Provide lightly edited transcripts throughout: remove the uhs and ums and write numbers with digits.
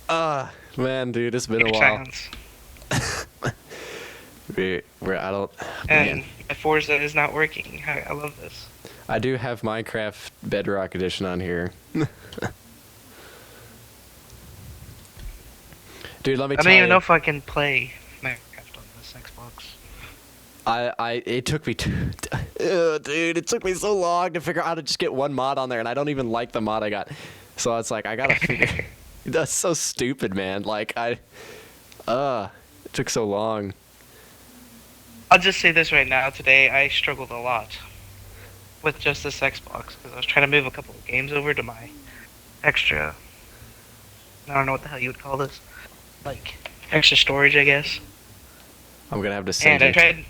Man, dude, it's been a Deep while. silence. I don't, man. And my Forza is not working. I love this. I do have Minecraft Bedrock Edition on here. Dude, let me I don't tell even know you. if I can play Minecraft on this Xbox. It took me dude, it took me so long to figure out how to just get one mod on there, and I don't even like the mod I got. So it's like, I gotta figure. That's so stupid, man. Like, it took so long. I'll just say this right now. Today, I struggled a lot with just this Xbox because I was trying to move a couple of games over to my extra. I don't know what the hell you would call this. Like extra storage, I guess. I'm gonna have to send And you.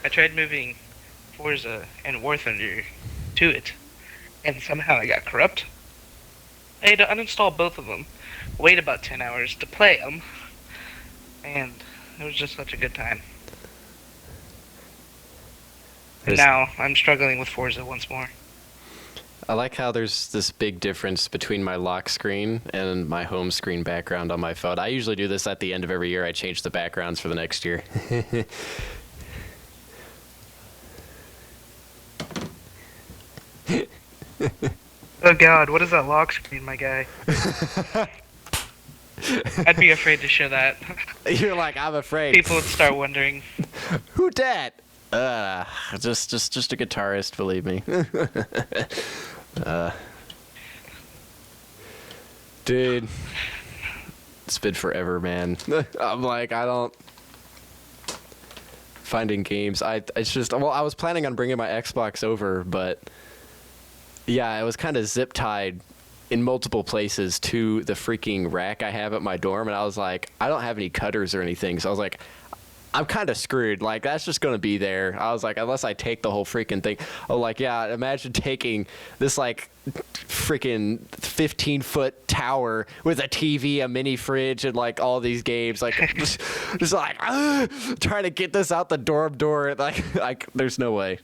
I tried moving Forza and War Thunder to it, and somehow I got corrupt. I had to uninstall both of them, wait about 10 hours to play them, and it was just such a good time. And There's, now I'm struggling with Forza once more. I like how there's this big difference between my lock screen and my home screen background on my phone. I usually do this at the end of every year. I change the backgrounds for the next year. Oh god, what is that lock screen, my guy? I'd be afraid to show that. You're like, I'm afraid. People would start wondering. Who dat? Just a guitarist, believe me. Dude, it's been forever, man. I'm like, I don't finding games. It's just, well, I was planning on bringing my Xbox over, but yeah, I was kind of zip tied in multiple places to the freaking rack I have at my dorm, and I was like, I don't have any cutters or anything, so I was like, I'm kind of screwed. Like, that's just going to be there. I was like, unless I take the whole freaking thing. Oh, like, yeah, imagine taking this, like, freaking 15-foot tower with a TV, a mini fridge, and, like, all these games. Like, just like, trying to get this out the dorm door. Like, there's no way.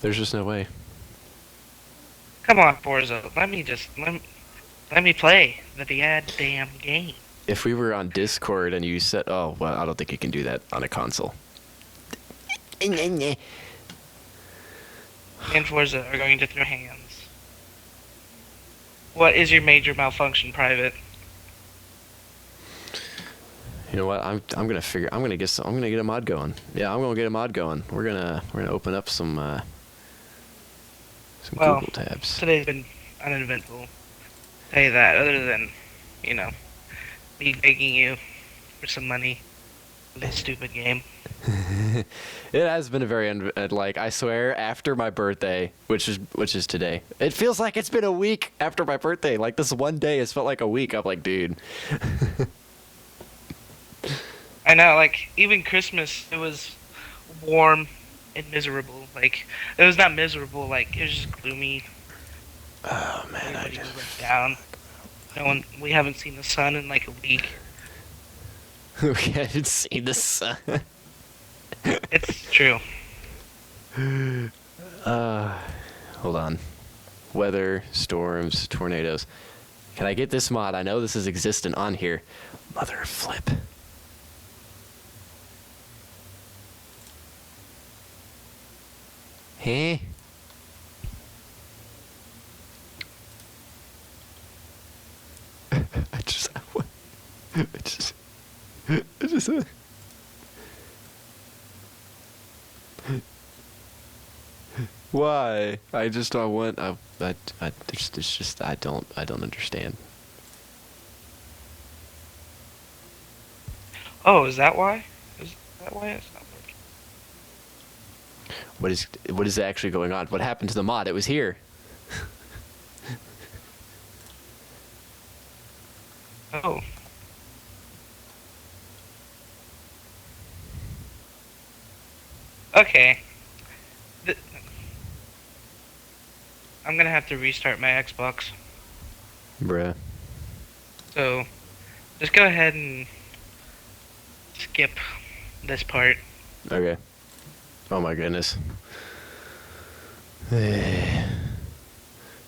There's just no way. Come on, Forza, let me play the goddamn game. If we were on Discord and you said, oh, well, I don't think you can do that on a console. And Forza are going to throw hands. What is your major malfunction, Private? You know what? I'm gonna get a mod going. Yeah, I'm gonna get a mod going. We're gonna open up some Well, Google tabs. today's been uneventful. Tell you that, other than, you know, me begging you for some money for this stupid game. It has been a very like, I swear, after my birthday, which is today. It feels like it's been a week after my birthday. Like, this one day has felt like a week. I'm like, dude. I know, like, even Christmas, it was warm and miserable. Like, it was not miserable, like, it was just gloomy. Oh man, Everybody was let down. We haven't seen the sun in like a week. we haven't seen the sun. It's true. Hold on. Weather, storms, tornadoes. Can I get this mod? I know this is existent on here. Mother of flip. Huh? I just why? I just don't want. It's just I don't understand. Oh, is that why? Is that why it's not working? What is actually going on? What happened to the mod? It was here. Oh. Okay. I'm gonna have to restart my Xbox. Bruh. So, just go ahead and skip this part. Okay. Oh my goodness.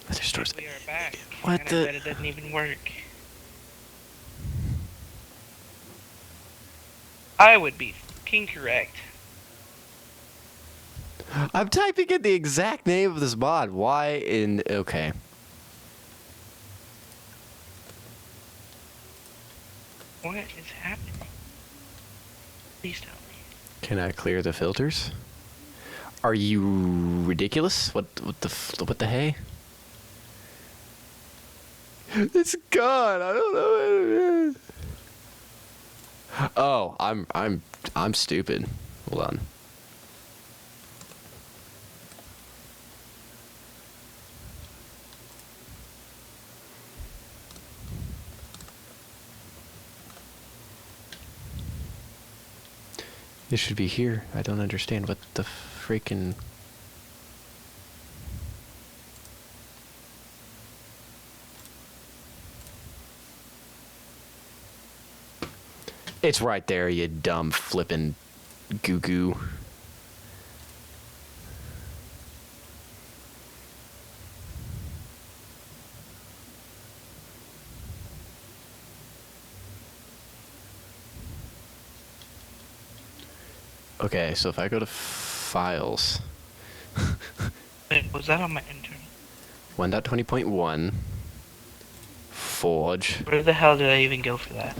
Weather stores. We are back. What and the? I bet it didn't even work. I would be fucking correct. I'm typing in the exact name of this mod. Why in? Okay. What is happening? Please tell me. Can I clear the filters? Are you ridiculous? What the hey? It's gone. I don't know what it is. Oh, I'm stupid. Hold on. This should be here. I don't understand what the freaking... It's right there, you dumb flippin' goo-goo. Okay, so if I go to files... Wait, was that on my internet? 1.20.1 Forge. Where the hell did I even go for that?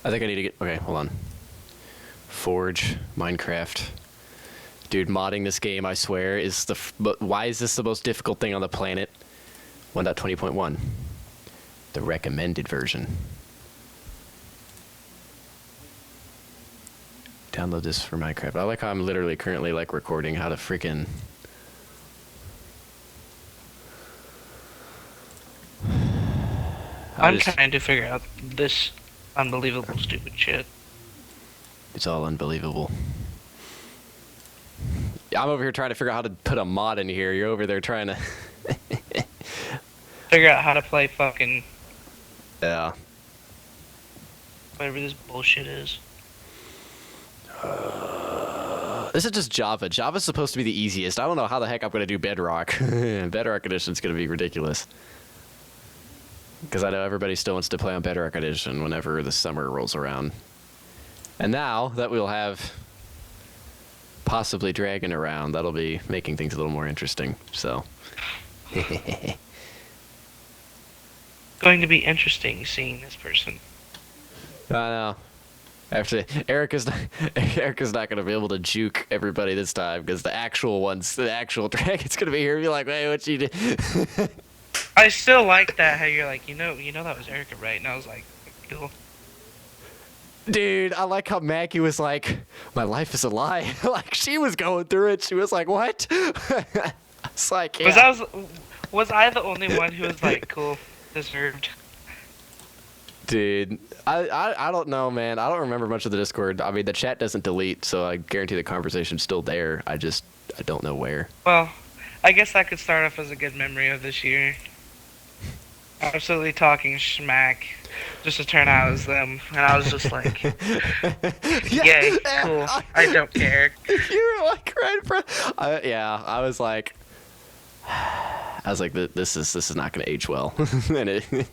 I think I need to get... Okay, hold on. Forge, Minecraft. Dude, modding this game, I swear, is the... But why is this the most difficult thing on the planet? 1.20.1. The recommended version. Download this for Minecraft. I like how I'm literally currently like recording how to freaking... I'm trying to figure out this unbelievable stupid shit. It's all unbelievable. I'm over here trying to figure out how to put a mod in here. You're over there trying to... Figure out how to play fucking... Yeah. whatever this bullshit is. This is just Java. Java's supposed to be the easiest. I don't know how the heck I'm going to do Bedrock. Bedrock Edition's going to be ridiculous. Because I know everybody still wants to play on Bedrock Edition whenever the summer rolls around. And now that we'll have possibly Dragon around, that'll be making things a little more interesting. So... Going to be interesting seeing this person. I know. After Erica's not gonna be able to juke everybody this time because the actual dragon's gonna be here and be like, "Hey, what you do?" I still like that how you're like, you know that was Erica, right? And I was like, cool. Dude, I like how Mackie was like, "My life is a lie." Like she was going through it. She was like, "What?" It's like, yeah. Was I the only one who was like, cool, deserved? Dude, I don't know, man. I don't remember much of the Discord. I mean, the chat doesn't delete, so I guarantee the conversation's still there. I don't know where. Well, I guess that could start off as a good memory of this year. Absolutely talking schmack, just to turn out as them, and I was just like, "Yay, cool! I don't care." You were like right in front. Yeah, I was like, this is not going to age well. And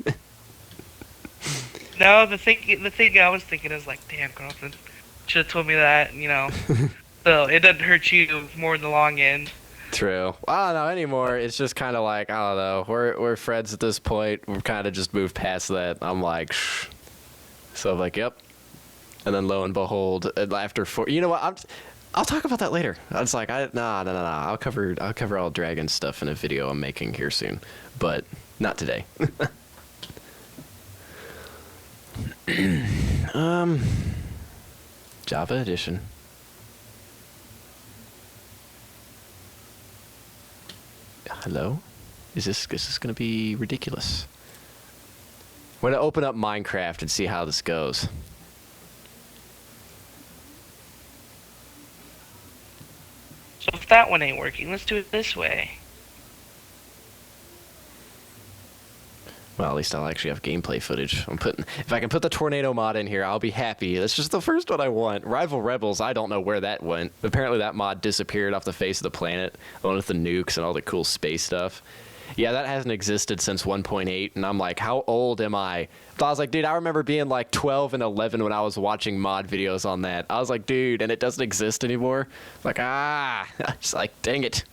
No, the thing I was thinking is like, damn, girlfriend, should have told me that, So it doesn't hurt you more in the long end. True. I don't know anymore. It's just kind of like, I don't know. We're friends at this point. We've kind of just moved past that. I'm like, shh. So I'm like, yep. And then lo and behold, after 4, you know what? I'll talk about that later. I was like, no. I'll cover all dragon stuff in a video I'm making here soon, but not today. Java Edition. Hello? Is this going to be ridiculous? We're going to open up Minecraft and see how this goes. So if that one ain't working, let's do it this way. Well, at least I'll actually have gameplay footage. If I can put the tornado mod in here, I'll be happy. That's just the first one I want. Rival Rebels, I don't know where that went. Apparently that mod disappeared off the face of the planet, the one with the nukes and all the cool space stuff. Yeah, that hasn't existed since 1.8, and I'm like, how old am I? But I was like, dude, I remember being like 12 and 11 when I was watching mod videos on that. I was like, dude, and it doesn't exist anymore? Like, just like, dang it.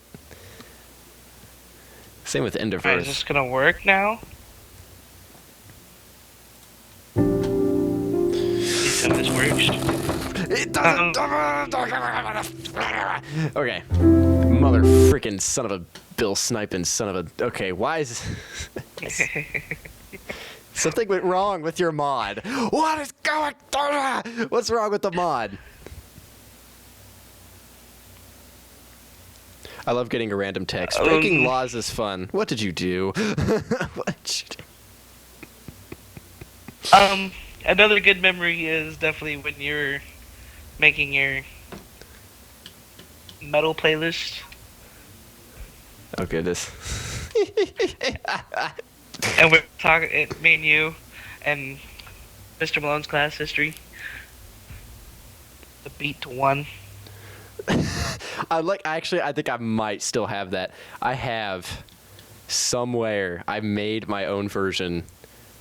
Same with End of Alright, Earth. is this gonna work now? Please tell me this works. It doesn't. Okay. Mother freaking son of a Bill sniping son of a. Okay, why is. Something went wrong with your mod. What is going on? What's wrong with the mod? I love getting a random text. Breaking laws is fun. What did you do? What did you do? Another good memory is definitely when you're making your metal playlist. Oh goodness. And we're talking, me and you, and Mr. Malone's class history. The beat to one. I think I might still have that. I have somewhere, I made my own version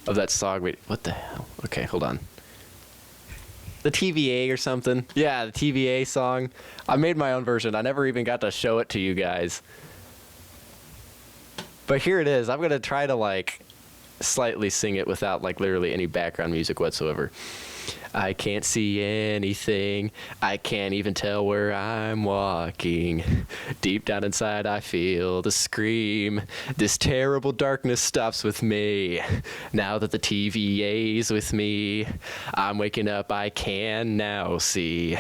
of that song. Wait, what the hell? Okay, hold on. The TVA or something. Yeah, the TVA song. I made my own version. I never even got to show it to you guys. But here it is. I'm going to try to, like, slightly sing it without, like, literally any background music whatsoever. I can't see anything. I can't even tell where I'm walking. Deep down inside, I feel the scream. This terrible darkness stops with me. Now that the TVA's with me, I'm waking up. I can now see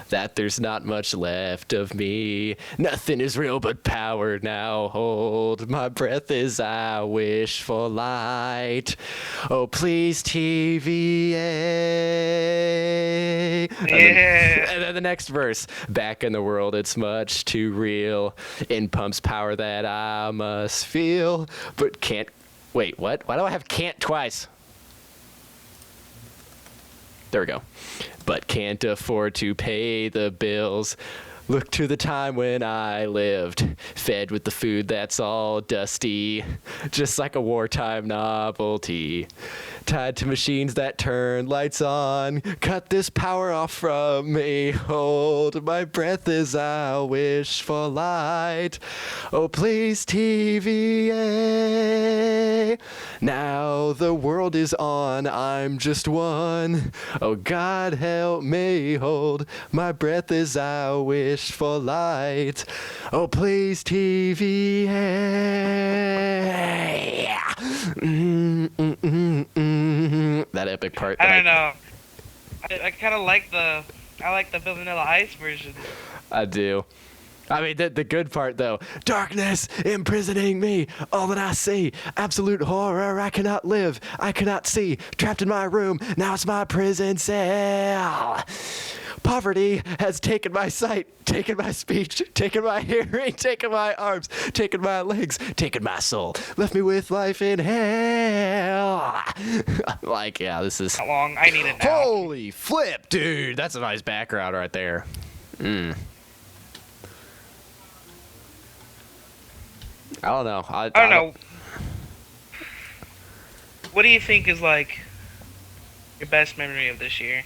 that there's not much left of me. Nothing is real but power now. Hold my breath as I wish for light. Oh, please, TVA. Yeah. And then the next verse. Back in the world, it's much too real. In pumps power that I must feel. But can't. Wait, what? Why do I have can't twice? There we go. But can't afford to pay the bills. Look to the time when I lived, fed with the food that's all dusty, just like a wartime novelty. Tied to machines that turn lights on, cut this power off from me. Hold my breath as I wish for light. Oh, please, TVA. Now the world is on, I'm just one. Oh, God help me, hold my breath as I wish for light. Oh, please, TVA. That epic part. I don't know. I kind of like the Vanilla Ice version. I do. I mean, the good part, though. Darkness imprisoning me. All that I see. Absolute horror. I cannot live. I cannot see. Trapped in my room. Now it's my prison cell. Poverty has taken my sight, taken my speech, taken my hearing, taken my arms, taken my legs, taken my soul. Left me with life in hell. Like, yeah, this is... How long? I need it now. Holy flip, dude. That's a nice background right there. I don't know. I don't know. What do you think is, like, your best memory of this year?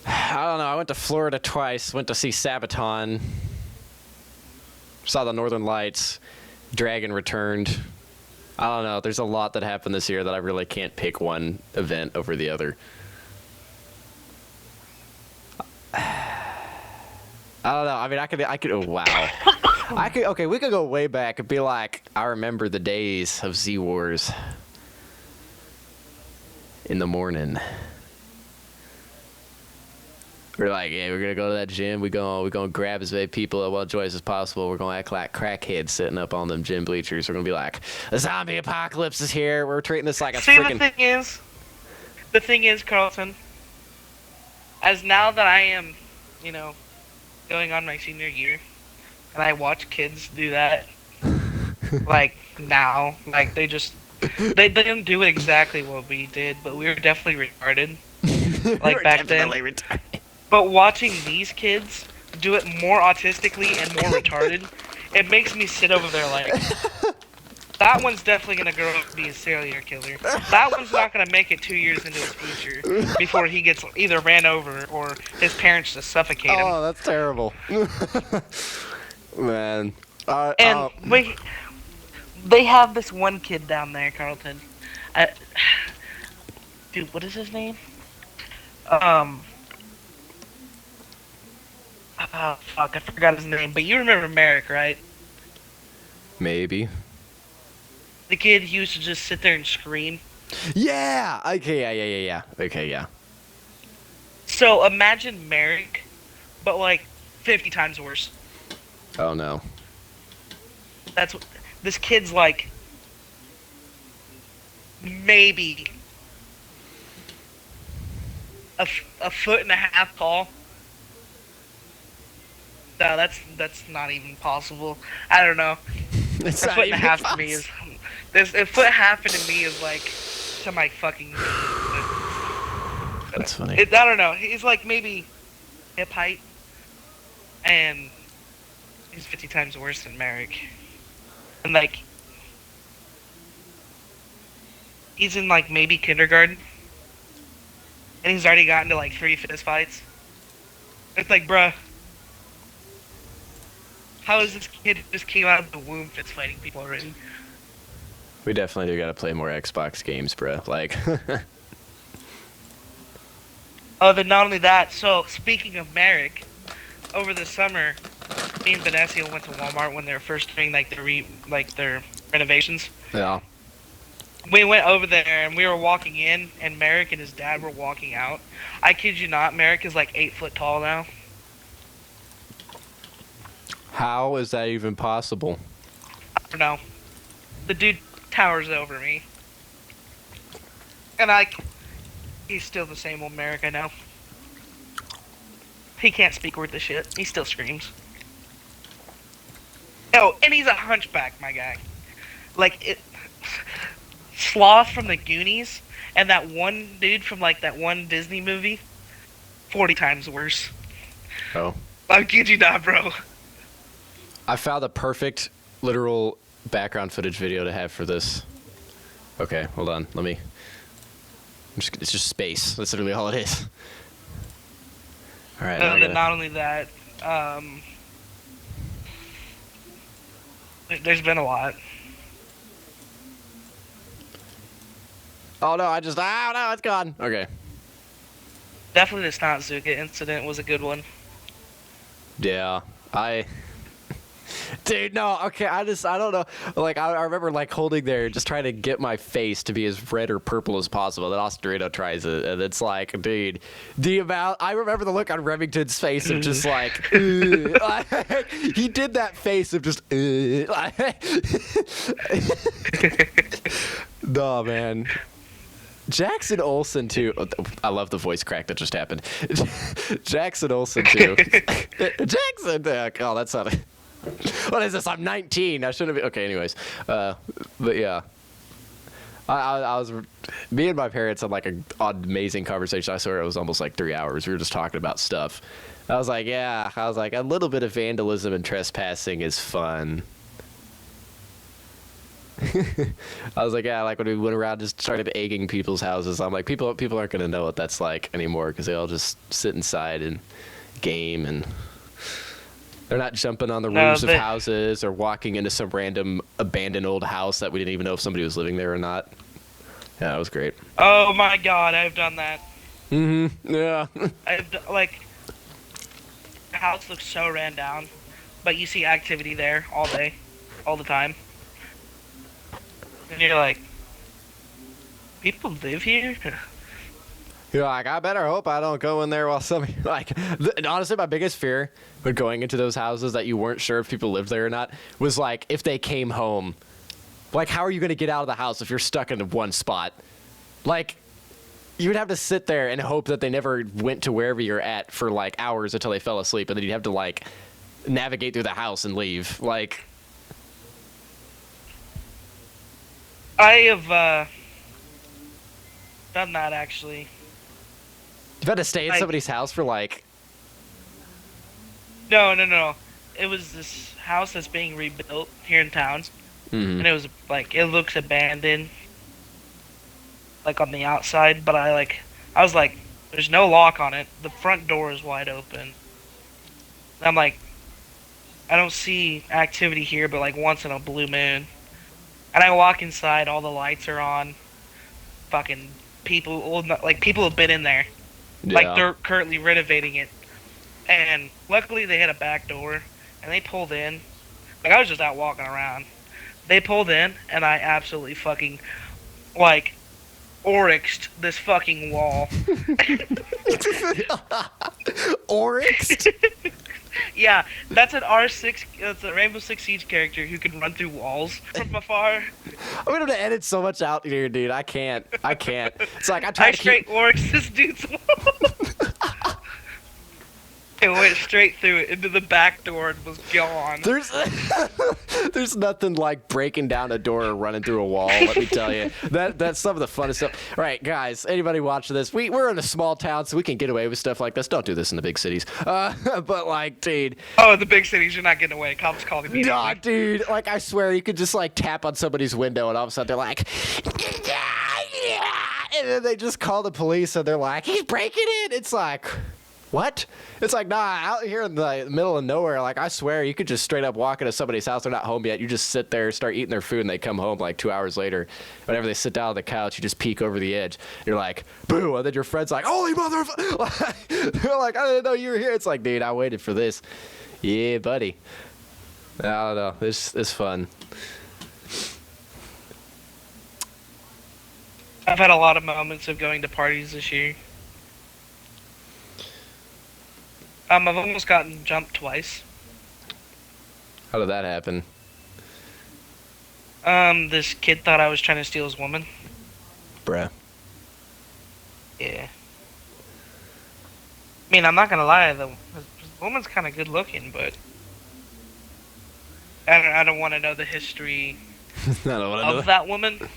I don't know. I went to Florida twice. Went to see Sabaton. Saw the Northern Lights. Dragon returned. I don't know. There's a lot that happened this year that I really can't pick one event over the other. I don't know. I mean, I could. Oh, wow. Okay, we could go way back and be like, I remember the days of Z Wars in the morning. We're like, yeah, we're gonna go to that gym. We're gonna grab as many people at well joys as possible. We're gonna act like crackheads sitting up on them gym bleachers. We're gonna be like, the zombie apocalypse is here. We're treating this like a freaking. The thing is, Carlton, as now that I am, going on my senior year, and I watch kids do that, like now. Like they didn't do exactly what we did, but we were definitely retarded. Like We're back then. definitely retarded. But watching these kids do it more autistically and more retarded, it makes me sit over there like, that one's definitely gonna grow up to be a serial killer. That one's not gonna make it 2 years into his future before he gets either ran over or his parents just suffocate him. Oh, that's terrible. Man. And they have this one kid down there, Carlton. Dude, what is his name? Fuck, I forgot his name. But you remember Merrick, right? Maybe. The kid who used to just sit there and scream. Yeah. Okay. Yeah. Okay. Yeah. So imagine Merrick, but like 50 times worse. Oh no. That's what this kid's like. Maybe a foot and a half tall. No, that's not even possible. I don't know. It's A not foot and a even half to me is. There's a foot and a half to me is like to my fucking. That's funny. I don't know. He's like maybe hip height, and he's 50 times worse than Merrick. And like, he's in like maybe kindergarten, and he's already gotten to like 3 fist fights. It's like, bruh, how is this kid who just came out of the womb fist fighting people already? We definitely do gotta play more Xbox games, bro. Like. Oh, then not only that. So speaking of Merrick, over the summer, me and Vanessa went to Walmart when they were first doing like their renovations. Yeah. We went over there and we were walking in, and Merrick and his dad were walking out. I kid you not, Merrick is like 8 foot tall now. How is that even possible? I don't know. The dude towers over me, and he's still the same old Merrick I know. He can't speak worth of shit. He still screams. Oh, and he's a hunchback, my guy. Like it. Sloth from the Goonies and that one dude from like that one Disney movie, 40 times worse. Oh. I kid you not, bro. I found the perfect literal background footage video to have for this. Okay, hold on. It's just space. That's literally all it is. All right. Not only that, there's been a lot. Oh no! Oh no! It's gone. Okay. Definitely the Snotzuka incident was a good one. Yeah. Dude, no, okay, I don't know. Like, I remember, like, holding there, just trying to get my face to be as red or purple as possible. Then Austerito tries it, and it's like, dude, I remember the look on Remington's face of just like, he did that face of just, no, man. Jackson Olsen, too. I love the voice crack that just happened. Jackson Olsen, too. Jackson! Oh, that's not a... What is this? I'm 19. I shouldn't have been... Okay, anyways. But yeah. I was... Me and my parents had like an amazing conversation. I swear it was almost like 3 hours. We were just talking about stuff. I was like, yeah. I was like, a little bit of vandalism and trespassing is fun. I was like, yeah, like when we went around just started egging people's houses. I'm like, people aren't going to know what that's like anymore because they all just sit inside and game, and they're not jumping on the roofs of houses or walking into some random abandoned old house that we didn't even know if somebody was living there or not. Yeah, it was great. Oh my god, I've done that. Mm-hmm. Yeah. Like, the house looks so ran down, but you see activity there all day, all the time. And you're like, people live here? You're like, I better hope I don't go in there while somebody... Like, honestly, my biggest fear when going into those houses that you weren't sure if people lived there or not was, like, if they came home. Like, how are you going to get out of the house if you're stuck in one spot? Like, you would have to sit there and hope that they never went to wherever you're at for, like, hours until they fell asleep, and then you'd have to, like, navigate through the house and leave. Like... I have done that actually. You've had to stay at somebody's house for like. No. It was this house that's being rebuilt here in town, and it was like it looks abandoned, like on the outside. But I was like, there's no lock on it. The front door is wide open. And I'm like, I don't see activity here, but like once in a blue moon. And I walk inside, all the lights are on. Fucking people, like people have been in there. Yeah. Like they're currently renovating it. And luckily they had a back door, and they pulled in. Like I was just out walking around. They pulled in, and I absolutely fucking, like, oryxed this fucking wall. Oryxed? Yeah, that's an R6, that's a Rainbow Six Siege character who can run through walls from afar. I'm gonna have to edit so much out here, dude. I can't. It's like I I try to straight keep. oryxed this dude's wall. It went straight through it into the back door and was gone. There's nothing like breaking down a door or running through a wall. Let me tell you, that's some of the funnest stuff. All right, guys, anybody watching this? We're in a small town, so we can get away with stuff like this. Don't do this in the big cities. But like, dude. Oh, the big cities, you're not getting away. Cops call me. Nah, dude. Like, I swear, you could just like tap on somebody's window, and all of a sudden they're like, and then they just call the police, and they're like, he's breaking in. It's like. What? It's like, nah, out here in the middle of nowhere, like, I swear, you could just straight up walk into somebody's house. They're not home yet. You just sit there, start eating their food, and they come home like 2 hours later. Whenever they sit down on the couch, you just peek over the edge. You're like, boo. And then your friend's like, holy motherfucker. They're like, I didn't know you were here. It's like, dude, I waited for this. Yeah, buddy. I don't know. It's fun. I've had a lot of moments of going to parties this year. I've almost gotten jumped twice. How did that happen? This kid thought I was trying to steal his woman. Bruh. Yeah. I mean, I'm not gonna lie, the woman's kind of good looking, but I don't want to know the history of that woman.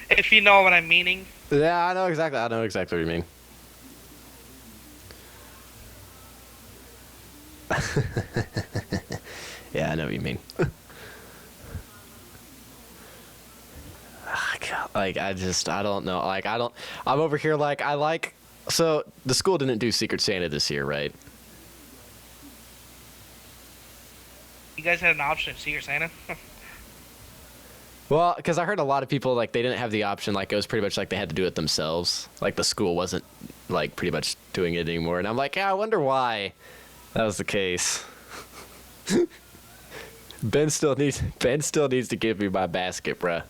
If you know what I'm meaning. Yeah, I know exactly what you mean. Yeah, I know what you mean. Like, I don't know. Like, I'm over here like, so the school didn't do Secret Santa this year, right? You guys had an option of Secret Santa? Well, because I heard a lot of people, like, they didn't have the option. Like, it was pretty much like they had to do it themselves. Like, the school wasn't, like, pretty much doing it anymore. And I'm like, yeah, I wonder why that was the case. Ben still needs to give me my basket, bruh.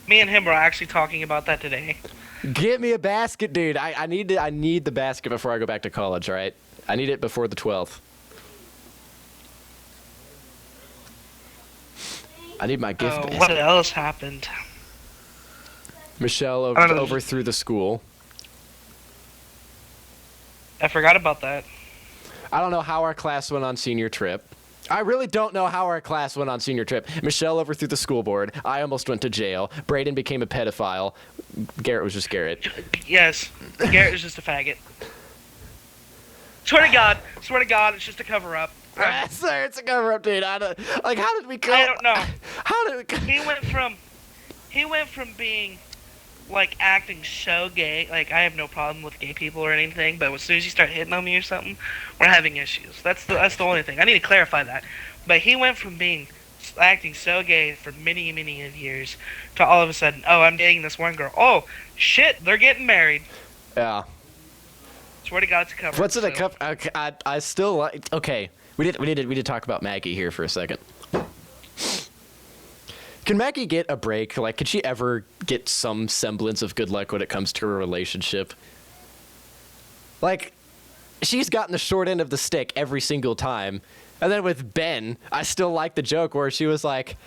Me and him were actually talking about that today. Get me a basket, dude. I need the basket before I go back to college, all right? I need it before the 12th. I need my gift basket. What else happened? Michelle overthrew the school. I forgot about that. I don't know how our class went on senior trip. I really don't know how our class went on senior trip. Michelle overthrew the school board. I almost went to jail. Braden became a pedophile. Garrett was just Garrett. Yes, Garrett is just a faggot. Swear to God, it's just a cover-up. Sir, it's a cover-up, dude. How did we go? I don't know. How did we? He went from being like acting so gay. Like, I have no problem with gay people or anything, but as soon as you start hitting on me or something, we're having issues. That's the only thing. I need to clarify that. But he went from being acting so gay for many, many years to all of a sudden, oh, I'm dating this one girl. Oh, shit, they're getting married. Yeah. Swear to God, it's a cover. What's it a cover? Okay, I still like. Okay, we did talk about Maggie here for a second. Can Maggie get a break? Like, could she ever get some semblance of good luck when it comes to a relationship? Like, she's gotten the short end of the stick every single time. And then with Ben, I still like the joke where she was like,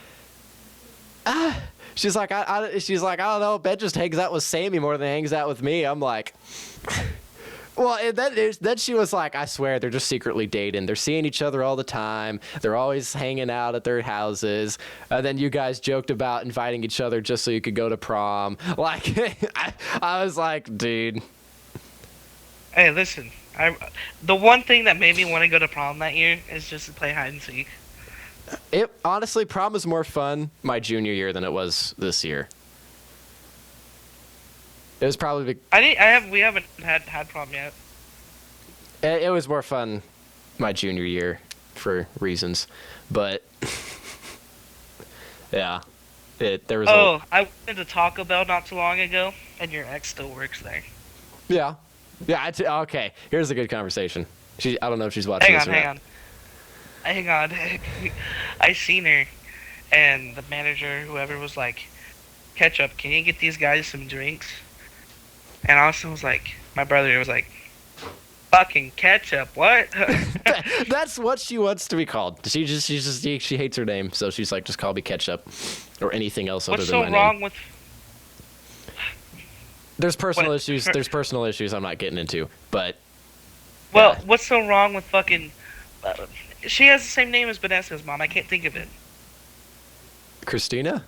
she's like, I don't know, Ben just hangs out with Sammy more than he hangs out with me. I'm like, Well, and then she was like, I swear, they're just secretly dating. They're seeing each other all the time. They're always hanging out at their houses. And then you guys joked about inviting each other just so you could go to prom. Like, I was like, dude. Hey, listen. The one thing that made me want to go to prom that year is just to play hide and seek. Honestly, prom was more fun my junior year than it was this year. It was probably We haven't had prom yet. it was more fun my junior year for reasons, but yeah, there was. I went to Taco Bell not too long ago, and your ex still works there. Yeah. Okay, here's a good conversation. I don't know if she's watching this or not. Hang on. I seen her, and the manager, whoever, was like, Ketchup, can you get these guys some drinks? And Austin was like, my brother was like, fucking Ketchup, what? That's what she wants to be called. She hates her name, so she's like, just call me Ketchup, or anything else other than my name. What's so wrong with... There's personal issues. There's personal issues I'm not getting into, but. Well, yeah. What's so wrong with fucking? She has the same name as Vanessa's mom. I can't think of it. Christina?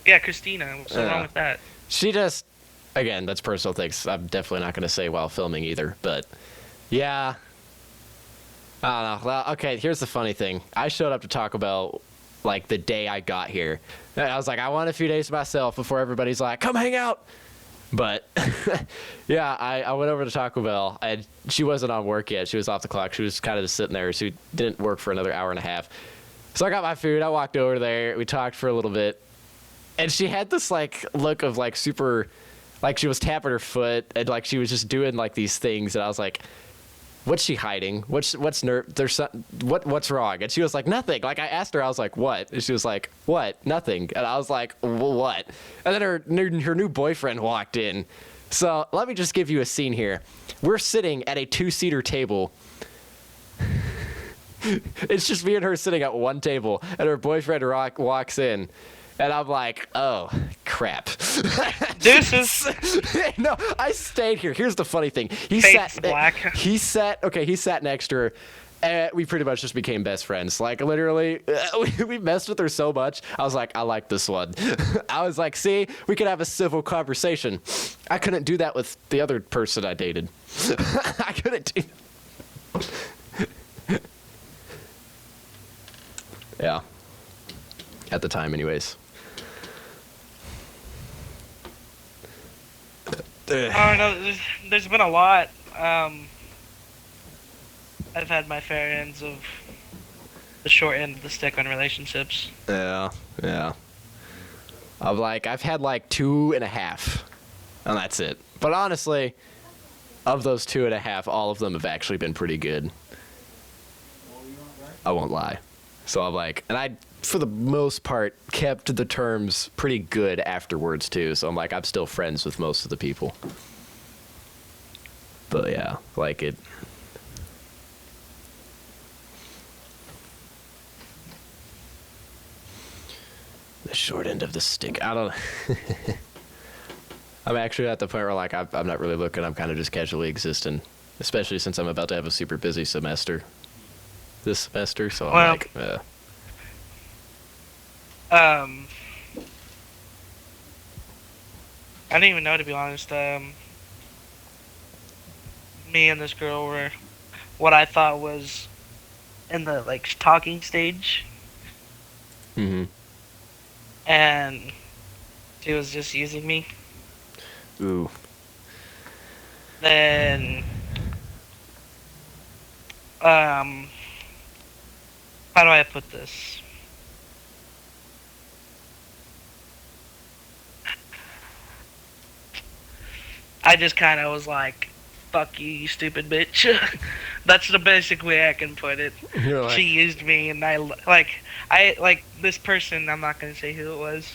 Yeah, Christina. What's so wrong with that? She just, again, that's personal things. I'm definitely not going to say while filming either, but yeah. I don't know. Well, okay, here's the funny thing. I showed up to Taco Bell like the day I got here. And I was like, I want a few days to myself before everybody's like, come hang out. But yeah, I went over to Taco Bell, and she wasn't on work yet. She was off the clock. She was kind of just sitting there. She didn't work for another hour and a half. So I got my food. I walked over there. We talked for a little bit, and she had this like look of like super, like she was tapping her foot, and like she was just doing like these things. And I was like, what's she hiding? What's what's wrong? And she was like, nothing. Like I asked her, I was like, what? And she was like, what? Nothing. And I was like, well, what? And then her new boyfriend walked in. So let me just give you a scene here. We're sitting at a 2-seater table. It's just me and her sitting at one table, and her boyfriend walks in. And I'm like, oh, crap. Deuces. No, I stayed here. Here's the funny thing. He sat next to her, and we pretty much just became best friends. Like, literally, we messed with her so much. I was like, I like this one. I was like, see, we could have a civil conversation. I couldn't do that with the other person I dated. I couldn't do Yeah. At the time, anyways. I don't know. There's been a lot. I've had my fair ends of the short end of the stick on relationships. Yeah. I've had like 2.5, and that's it. But honestly, of those 2.5, all of them have actually been pretty good. I won't lie. So I'm like, and I, for the most part, kept the terms pretty good afterwards too. So I'm like, I'm still friends with most of the people. But yeah, like it. The short end of the stick. I don't. I'm actually at the point where like I'm not really looking. I'm kind of just casually existing, especially since I'm about to have a super busy semester this semester. So I'm like, I don't even know, to be honest. Me and this girl were what I thought was in the like talking stage. Mm-hmm. And she was just using me. Ooh. Then how do I put this? I just kind of was like, fuck you, you stupid bitch. That's the basic way I can put it. Like, she used me, and I this person, I'm not going to say who it was,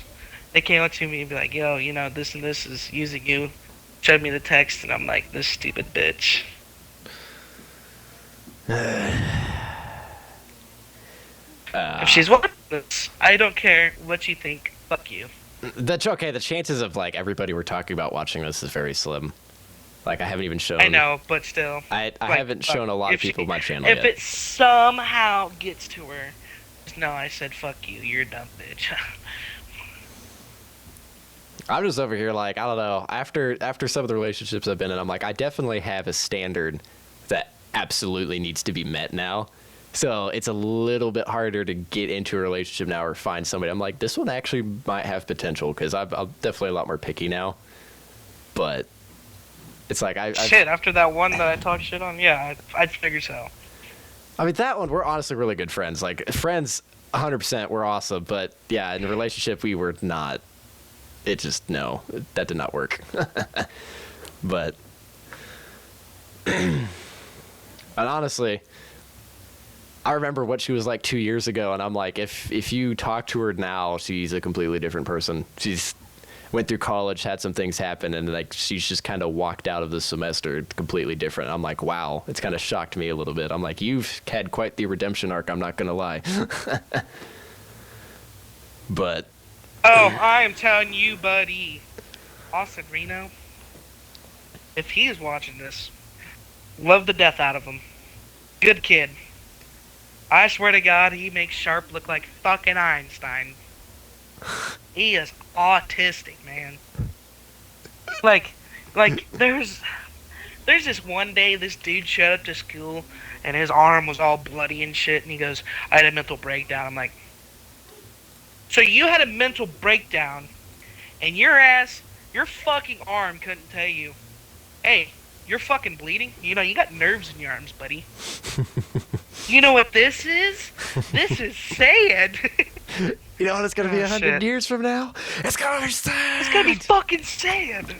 they came up to me and be like, yo, you know, this and this is using you. Showed me the text, and I'm like, this stupid bitch. If she's watching this, I don't care what you think. Fuck you. That's okay. The chances of like everybody we're talking about watching this is very slim. Like, I haven't even shown. I know, but still. I Like, haven't shown a lot of people my channel if yet. it somehow gets to her, just know I said, fuck you, you're a dumb bitch. I'm just over here like, I don't know. After some of the relationships I've been in, I'm like, I definitely have a standard that absolutely needs to be met now. So it's a little bit harder to get into a relationship now or find somebody. I'm like, this one actually might have potential because I'm definitely a lot more picky now. But it's like Shit, after that one that I talked shit on, yeah, I'd figure so. I mean, that one, we're honestly really good friends. Like, friends, 100%, we're awesome. But yeah, in a relationship, we were not. It just, no, that did not work. But, and honestly, I remember what she was like 2 years ago, and I'm like, if you talk to her now, she's a completely different person. She's went through college, had some things happen, and like she's just kind of walked out of the semester completely different. I'm like, wow, it's kind of shocked me a little bit. I'm like, you've had quite the redemption arc, I'm not gonna lie. But Oh, I am telling you, buddy, Austin Reno, if he is watching this, love the death out of him. Good kid. I swear to God, he makes Sharp look like fucking Einstein. He is autistic, man. Like, there's this one day this dude showed up to school and his arm was all bloody and shit, and he goes, I had a mental breakdown. I'm like, so you had a mental breakdown, and your fucking arm couldn't tell you, hey, you're fucking bleeding? You know, you got nerves in your arms, buddy. You know what this is? This is sad. you know what it's gonna be 100 shit. years from now? It's gonna be sad. It's gonna be fucking sad.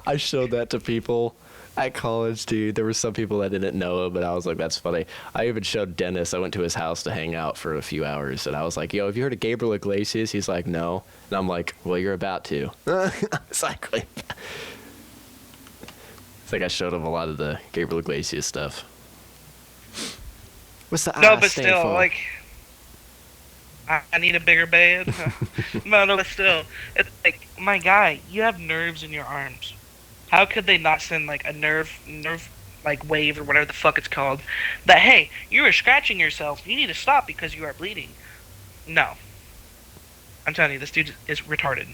I showed that to people at college, dude. There were some people that didn't know him, but I was like, that's funny. I even showed Dennis. I went to his house to hang out for a few hours, and I was like, yo, have you heard of Gabriel Iglesias? He's like, no. And I'm like, well, you're about to. It's like I showed him a lot of the Gabriel Iglesias stuff. What's the No, I but stand still, for? like, I need a bigger bed. No, but still, it's like, my guy, you have nerves in your arms. How could they not send like a nerve like wave or whatever the fuck it's called? That hey, you are scratching yourself. You need to stop because you are bleeding. No, I'm telling you, this dude is retarded.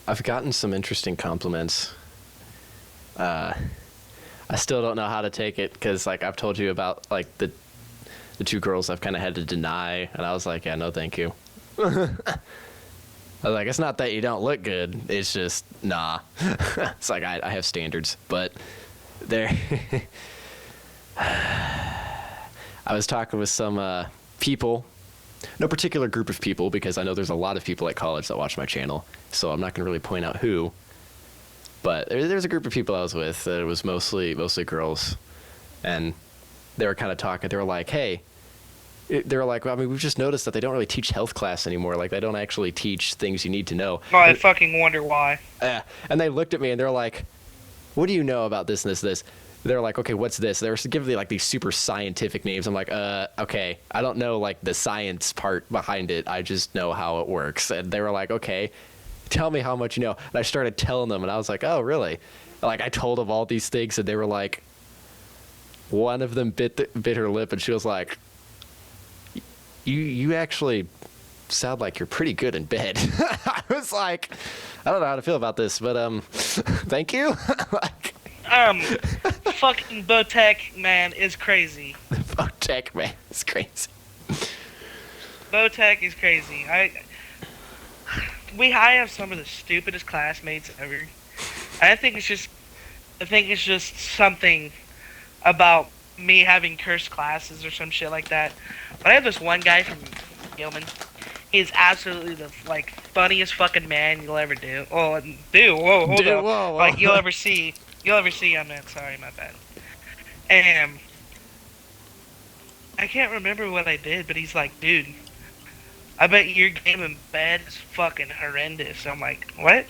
I've gotten some interesting compliments. I still don't know how to take it because, like, I've told you about like the two girls I've kind of had to deny, and I was like, yeah, no, thank you. I was like, it's not that you don't look good. It's just, nah. It's like, I have standards. But there... I was talking with some people. No particular group of people, because I know there's a lot of people at college that watch my channel. So I'm not going to really point out who. But there's a group of people I was with that it was mostly girls. And they were kind of talking. They were like, hey... They were like, well, I mean, we've just noticed that they don't really teach health class anymore. Like, they don't actually teach things you need to know. Oh, I fucking wonder why. Yeah. And they looked at me and they're like, what do you know about this and this and this? They're like, okay, what's this? They were giving me like these super scientific names. I'm like, okay, I don't know like the science part behind it. I just know how it works. And they were like, okay, tell me how much you know. And I started telling them and I was like, oh, really? Like, I told them all these things and they were like, one of them bit her lip and she was like, You actually sound like you're pretty good in bed. I was like, I don't know how to feel about this, but thank you. Like, fucking Botech man is crazy. Botech man is crazy. Botech is crazy. I have some of the stupidest classmates ever. I think it's just something about me having cursed classes or some shit like that. But I have this one guy from Gilman. He's absolutely the like funniest fucking man you'll ever do. Oh, whoa, hold up. Whoa. Like you'll ever see. I meant, sorry, my bad. And I can't remember what I did, but he's like, dude, I bet your game in bed is fucking horrendous. I'm like, what?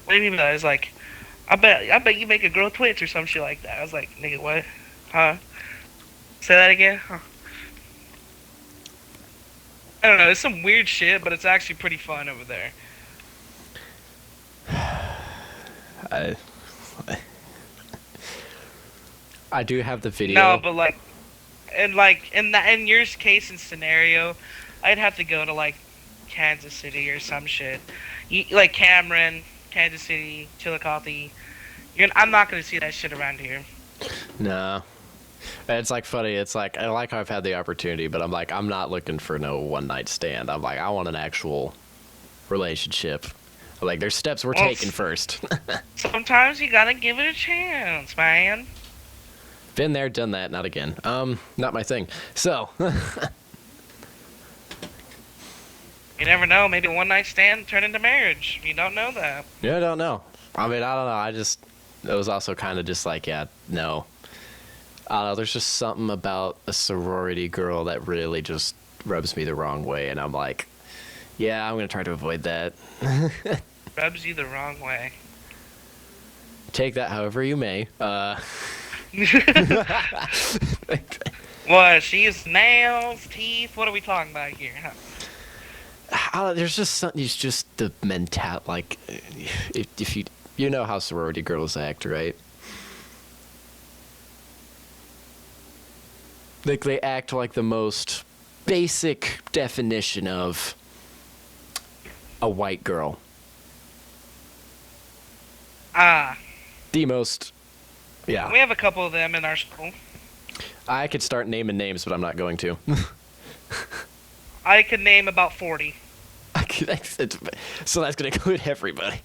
What do you mean by that? I was like, I bet you make a girl twitch or some shit like that. I was like, nigga, what? Huh? Say that again? Huh. I don't know, it's some weird shit, but it's actually pretty fun over there. I do have the video. No, but in your case and scenario, I'd have to go to like Kansas City or some shit. Like Cameron, Kansas City, Chillicothe. I'm not gonna see that shit around here. No. It's like funny. It's like I like how I've had the opportunity, but I'm like I'm not looking for no one night stand. I'm like I want an actual relationship. Like there's steps we're taking first. Sometimes you gotta give it a chance, man. Been there, done that. Not again. Not my thing. So. You never know. Maybe a one night stand turn into marriage. You don't know that. Yeah, I don't know. I mean, I don't know. It was also kind of just like, yeah, no. I don't know. There's just something about a sorority girl that really just rubs me the wrong way, and I'm like, yeah, I'm gonna try to avoid that. Rubs you the wrong way. Take that however you may. What? She uses nails, teeth. What are we talking about here? Huh? There's just something. It's just the mentality. Like, if you know how sorority girls act, right? Like they act like the most basic definition of a white girl. The most. Yeah. We have a couple of them in our school. I could start naming names, but I'm not going to. I could name about 40. So that's going to include everybody.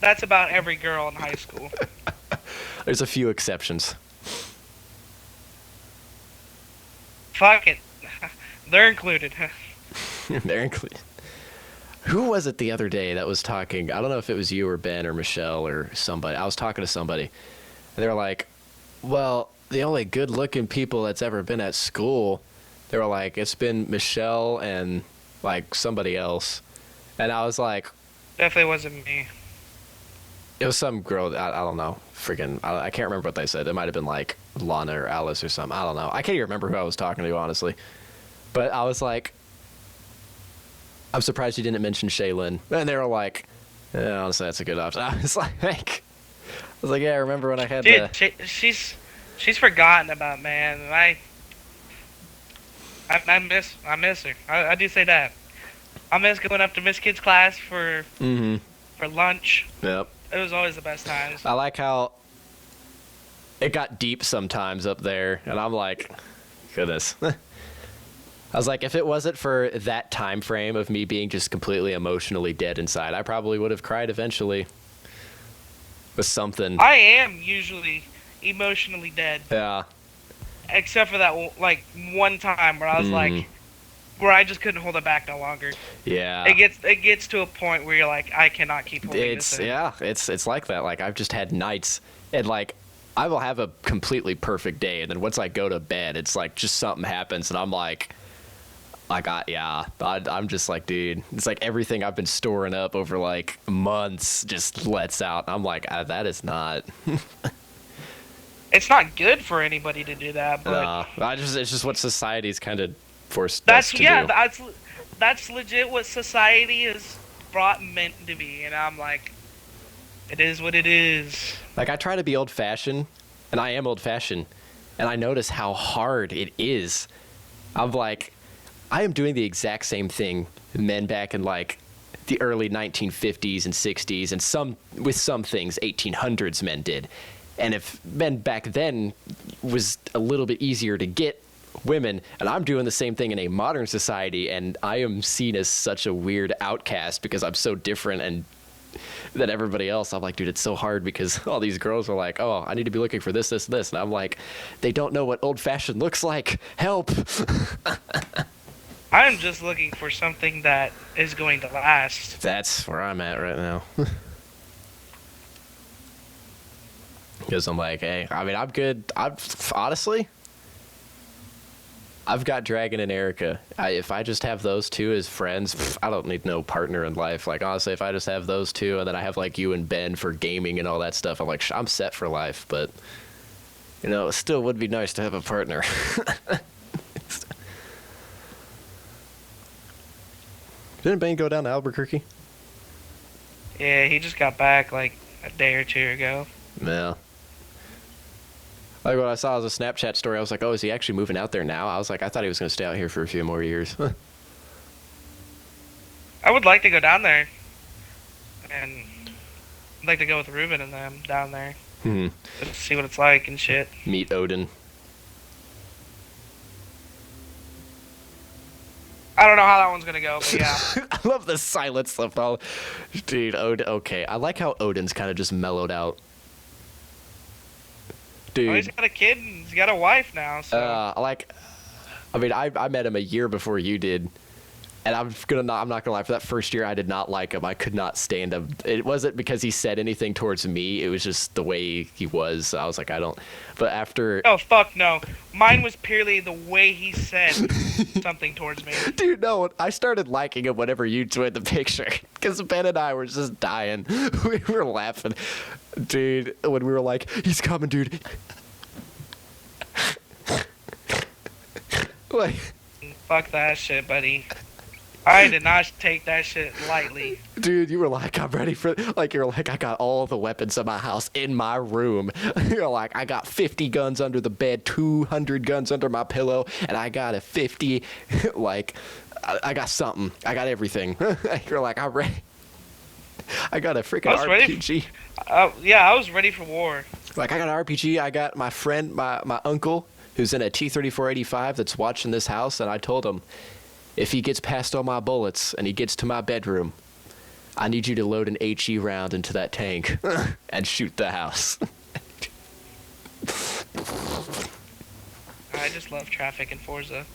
That's about every girl in high school. There's a few exceptions. Fuck it. They're included. They're included. Who was it the other day that was talking? I don't know if it was you or Ben or Michelle or somebody. I was talking to somebody, and they were like, well, the only good-looking people that's ever been at school, they were like, it's been Michelle and, like, somebody else. And I was like... Definitely wasn't me. It was some girl, I don't know, I can't remember what they said. It might have been, like, Lana or Alice or something. I don't know. I can't even remember who I was talking to, honestly. But I was like... I'm surprised you didn't mention Shaylin. And they were like, yeah, honestly, that's a good option. I was like, yeah, I remember when I had she's forgotten about, man. I miss her. I do say that. I miss going up to Miss Kid's class for lunch. Yep. It was always the best times. I like how it got deep sometimes up there, and I'm like, goodness. I was like, if it wasn't for that time frame of me being just completely emotionally dead inside, I probably would have cried eventually with something. I am usually emotionally dead. Yeah. Except for that, like, one time where I was like, where I just couldn't hold it back no longer. Yeah. It gets to a point where you're like, I cannot keep holding this in. Yeah, it's like that. Like, I've just had nights, and like, I will have a completely perfect day, and then once I go to bed, it's like just something happens, and I'm like I'm just like, dude, it's like everything I've been storing up over like months just lets out. I'm like, that is not. It's not good for anybody to do that, but it's just what society's kind of forced us to do. That's legit what society has meant to be, and I'm like, it is what it is. Like, I try to be old-fashioned, and I am old-fashioned, and I notice how hard it is. I'm like, I am doing the exact same thing men back in like the early 1950s and 60s, and some things 1800s men did. And if men back then was a little bit easier to get women, and I'm doing the same thing in a modern society, and I am seen as such a weird outcast because I'm so different and than everybody else. I'm like, dude, it's so hard because all these girls are like, oh, I need to be looking for this, this, this. And I'm like, they don't know what old-fashioned looks like. Help. I'm just looking for something that is going to last. That's where I'm at right now. Because I'm like, hey, I mean, I'm good. Honestly, I've got Dragon and Erica. If I just have those two as friends, I don't need no partner in life. Like, honestly, if I just have those two and then I have, like, you and Ben for gaming and all that stuff, I'm like, I'm set for life. But, you know, it still would be nice to have a partner. Didn't Ben go down to Albuquerque? Yeah, he just got back like a day or two ago. Yeah. Like when I saw the Snapchat story, I was like, oh, is he actually moving out there now? I was like, I thought he was going to stay out here for a few more years. I would like to go down there, and I'd like to go with Ruben and them down there. Hmm. Just to see what it's like and shit. Meet Odin. I don't know how that one's gonna go, but yeah. I love the silence of all. Dude, Odin. Okay, I like how Odin's kind of just mellowed out. Well, he's Dude, got a kid and he's got a wife now, so. I mean, I met him a year before you did, and I'm not gonna lie. For that first year, I did not like him. I could not stand him. It wasn't because he said anything towards me. It was just the way he was. I was like, I don't. But after, Oh, fuck no. Mine was purely the way he said something towards me. dude, no, I started liking him whenever you joined the picture, because Ben and I were just dying. We were laughing, dude, when we were like, he's coming, dude. Like, Fuck that shit, buddy. I did not take that shit lightly. dude, you were like, I'm ready for, like, you're like, I got all the weapons in my house in my room. You're like, I got 50 guns under the bed, 200 guns under my pillow, and I got a 50, like, I got something. I got everything. You're like, I'm ready. I got a freaking I was ready RPG. Yeah, I was ready for war. Like, I got an RPG. I got my friend, my uncle, who's in a T-34-85 that's watching this house, and I told him, if he gets past all my bullets and he gets to my bedroom, I need you to load an HE round into that tank and shoot the house. I just love traffic in Forza.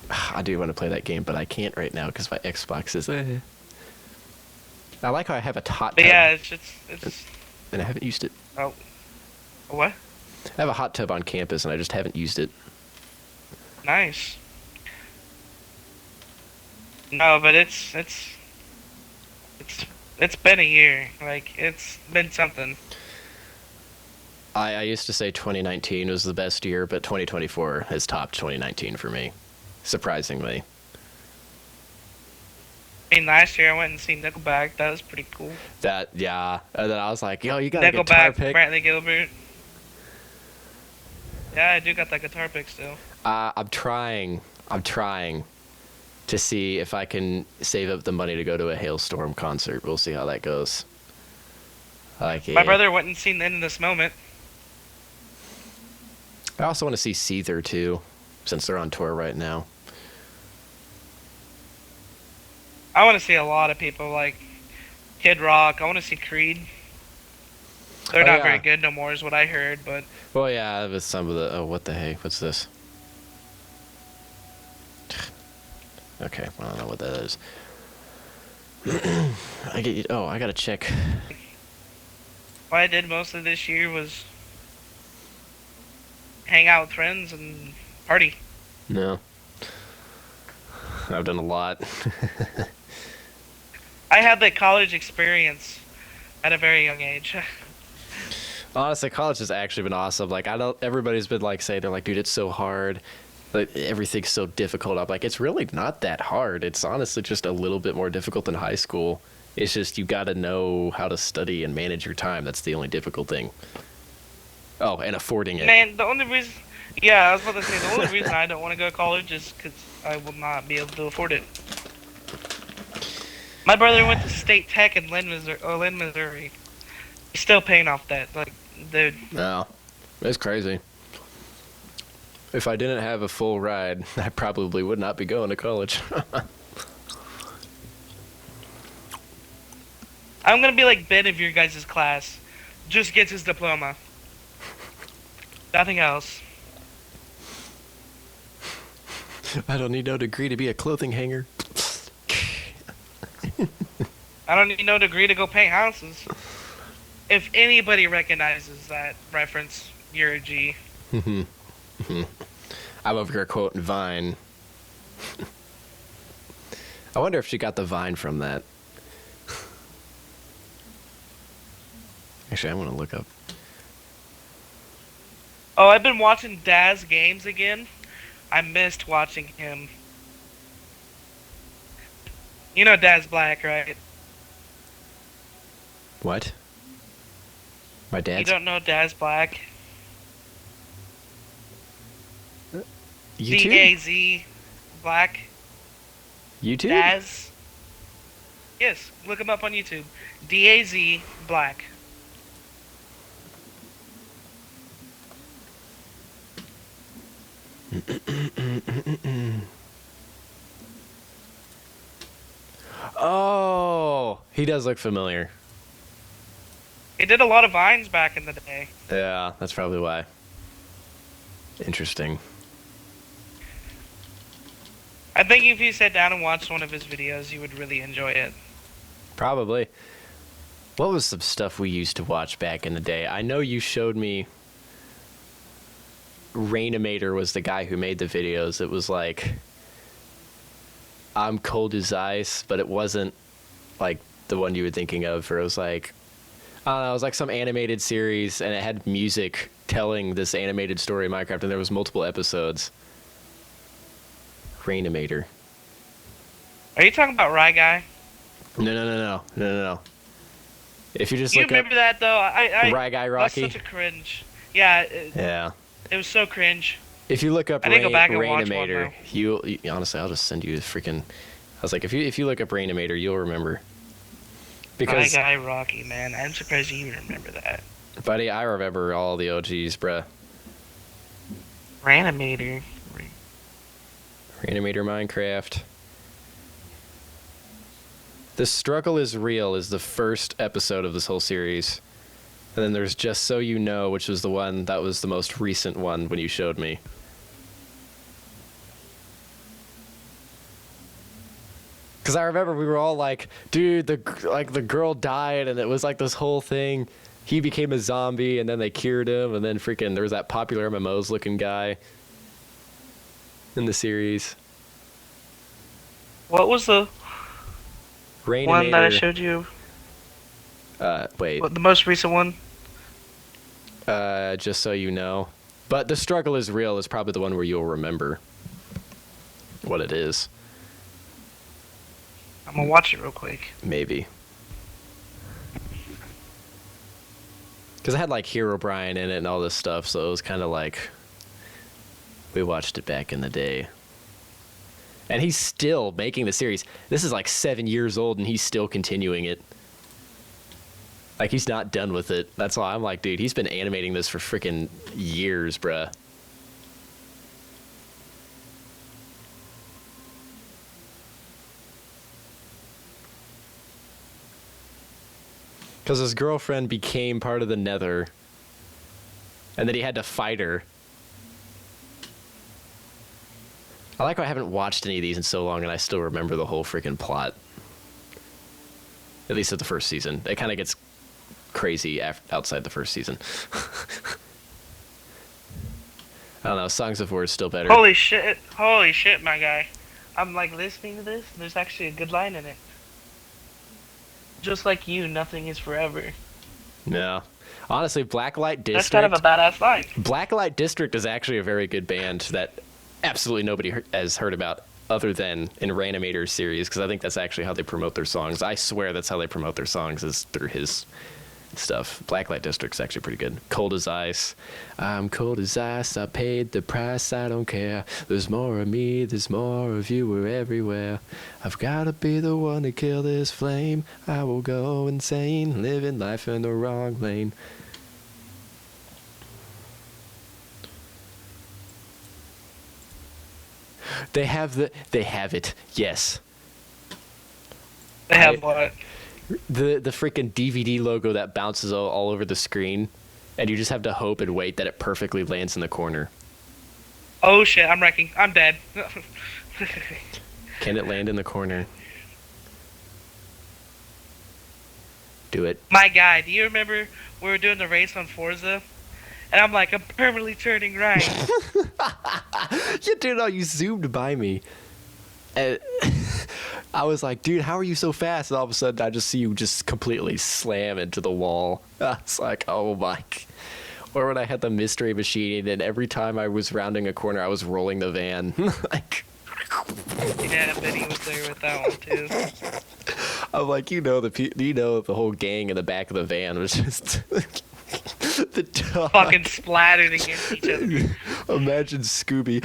I do want to play that game, but I can't right now because my Xbox is. I like how I have a hot tub. But yeah, it's. And I haven't used it. Oh. What? I have a hot tub on campus, and I just haven't used it. Nice. No, but it's been a year. Like, it's been something. I used to say 2019 was the best year, but 2024 has topped 2019 for me, surprisingly. I mean, last year I went and seen Nickelback. That was pretty cool. That, yeah. And then I was like, yo, you got a guitar Nickelback, pick? Bradley Gilbert. Yeah, I do got that guitar pick still. I'm trying to see if I can save up the money to go to a Hailstorm concert. We'll see how that goes. Like, My brother went and seen In This Moment. I also want to see Seether too, since they're on tour right now. I want to see a lot of people, like Kid Rock. I want to see Creed. They're not very good no more, is what I heard, but... Well, yeah, with some of the... Oh, what the heck? What's this? Okay, I don't know what that is. I gotta check. What I did mostly this year was hang out with friends and party. No. I've done a lot. I had the college experience at a very young age. Honestly, college has actually been awesome. Like, everybody's been like saying, they're like, dude, it's so hard. Like, everything's so difficult. I'm like, it's really not that hard. It's honestly just a little bit more difficult than high school. It's just you got to know how to study and manage your time. That's the only difficult thing. Oh, and affording it. Man, the only reason... Yeah, I was about to say, the only reason I don't want to go to college is because I will not be able to afford it. My brother went to State Tech in Lynn, Missouri. He's still paying off that. Like, dude. No, it's crazy. If I didn't have a full ride, I probably would not be going to college. I'm gonna be like Ben of your guys' class. Just gets his diploma. Nothing else. I don't need no degree to be a clothing hanger. I don't need no degree to go paint houses. If anybody recognizes that reference, you're a G. I'm over here quoting Vine. I wonder if she got the Vine from that. Actually, I want to look up. Oh, I've been watching Daz games again. I missed watching him. You know Dad's black, right? What? My You dad's don't know Dad's black? YouTube? D-A-Z black. YouTube? Daz. Yes, look him up on YouTube. D-A-Z black. Oh, he does look familiar. He did a lot of vines back in the day. Yeah, that's probably why. Interesting. I think if you sat down and watched one of his videos, you would really enjoy it. Probably. What was some stuff we used to watch back in the day? I know you showed me. Rainimator was the guy who made the videos. It was like, I'm cold as ice, but it wasn't like the one you were thinking of, or it was like, I don't know, it was like some animated series, and it had music telling this animated story of Minecraft, and there was multiple episodes. Rainimator. Are you talking about Rye Guy? No. If you just Do you look remember up that though? I Rye Guy That's Rocky. such a cringe. Yeah, Yeah. it was so cringe. If you look up I didn't go back and watch one, Rainimator, though. you honestly, I'll just send you a freaking. I was like, if you look up Rainimator, you'll remember. Rye Because, Guy Rocky, man, I'm surprised you even remember that. buddy, I remember all the OGs, bruh. Ranimator. Rainimator Minecraft. The Struggle is Real is the first episode of this whole series. And then there's Just So You Know, which was the one that was the most recent one when you showed me. Because I remember we were all like, dude, the girl died, and it was like this whole thing. He became a zombie, and then they cured him, and then freaking there was that popular MMOs looking guy in the series. What was the Rainimator. one that I showed you? Wait. The most recent one? Just So You Know. But The Struggle is Real is probably the one where you'll remember what it is. I'm gonna watch it real quick. Maybe. Because it had like Hero Brian in it and all this stuff, so it was kind of like we watched it back in the day. And he's still making the series. This is like 7 years old, and he's still continuing it. Like, he's not done with it. That's why I'm like, dude, he's been animating this for freaking years, bruh. Because his girlfriend became part of the Nether. And then he had to fight her. I like how I haven't watched any of these in so long, and I still remember the whole freaking plot. At least at the first season. It kind of gets crazy outside the first season. I don't know, Songs of War is still better. Holy shit, my guy. I'm like listening to this, and there's actually a good line in it. Just like you, nothing is forever. No. Honestly, Blacklight District... That's kind of a badass line. Blacklight District is actually a very good band that absolutely nobody has heard about other than in Rainimator's series, because I think that's actually how they promote their songs. I swear that's how they promote their songs, is through his stuff. Blacklight District's actually pretty good. Cold as Ice. I'm cold as ice, I paid the price, I don't care. There's more of me, there's more of you, we're everywhere. I've gotta be the one to kill this flame. I will go insane, living life in the wrong lane. They have it, yes. They have what? The freaking DVD logo that bounces all over the screen, and you just have to hope and wait that it perfectly lands in the corner. Oh shit, I'm wrecking. I'm dead. Can it land in the corner? Do it. My guy, do you remember we were doing the race on Forza? And I'm like, I'm permanently turning right. Yeah, dude, no, you zoomed by me. And I was like, dude, how are you so fast? And all of a sudden, I just see you just completely slam into the wall. I was like, oh my. Or when I had the mystery machine, and every time I was rounding a corner, I was rolling the van. Like, Yeah, Benny was there with that one too. I'm like, the whole gang in the back of the van was just the dog. Fucking splattered against each other. Imagine Scooby,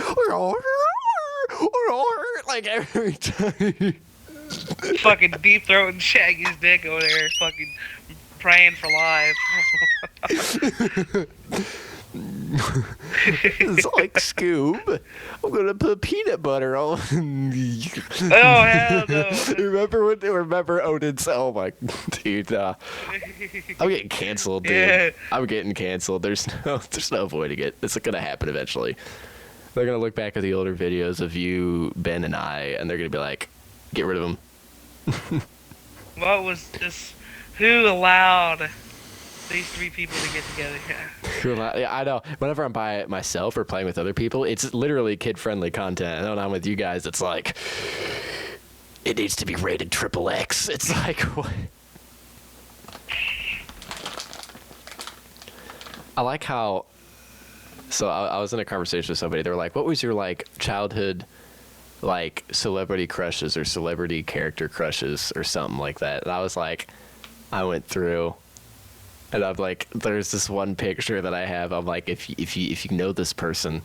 like every time. Fucking deep throating Shaggy's dick over there, fucking praying for life. It's like Scoob. I'm gonna put peanut butter on. Oh hell no! Remember Odin's? Oh my, dude. I'm getting canceled, dude. Yeah. I'm getting canceled. There's no avoiding it. It's gonna happen eventually. They're gonna look back at the older videos of you, Ben, and I, and they're gonna be like, "Get rid of them." What was this? Who allowed these three people to get together? Yeah, I know. Whenever I'm by myself or playing with other people, it's literally kid-friendly content. And when I'm with you guys, it's like, it needs to be rated XXX. It's like, what? I like how. So I was in a conversation with somebody. They were like, "What was your like childhood, like celebrity crushes or celebrity character crushes or something like that?" And I was like, I went through. And I'm like, there's this one picture that I have. I'm like, if you know this person,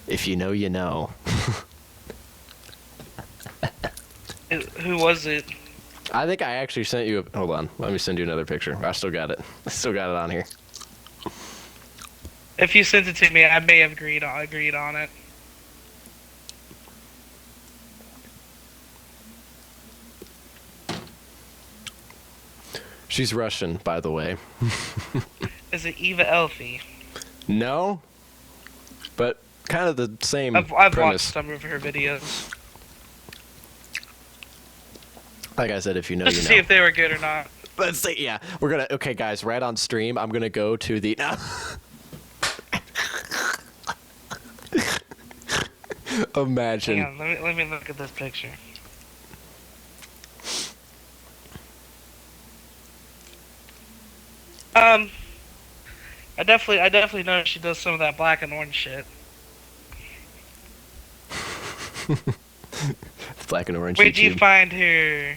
if you know, you know. Who was it? I think I actually sent you. Hold on, let me send you another picture. I still got it. I still got it on here. If you sent it to me, I may have agreed on it. She's Russian, by the way. Is it Eva Elfie? No, but kind of the same I've premise. watched some of her videos. Like I said, if you know, Just you to know. see if they were good or not. Let's see. Yeah, we're gonna. Okay, guys, right on stream, I'm gonna go to the. Imagine. Hang on, let me look at this picture. I definitely know she does some of that black and orange shit. Black and orange. Where'd you YouTube. find her?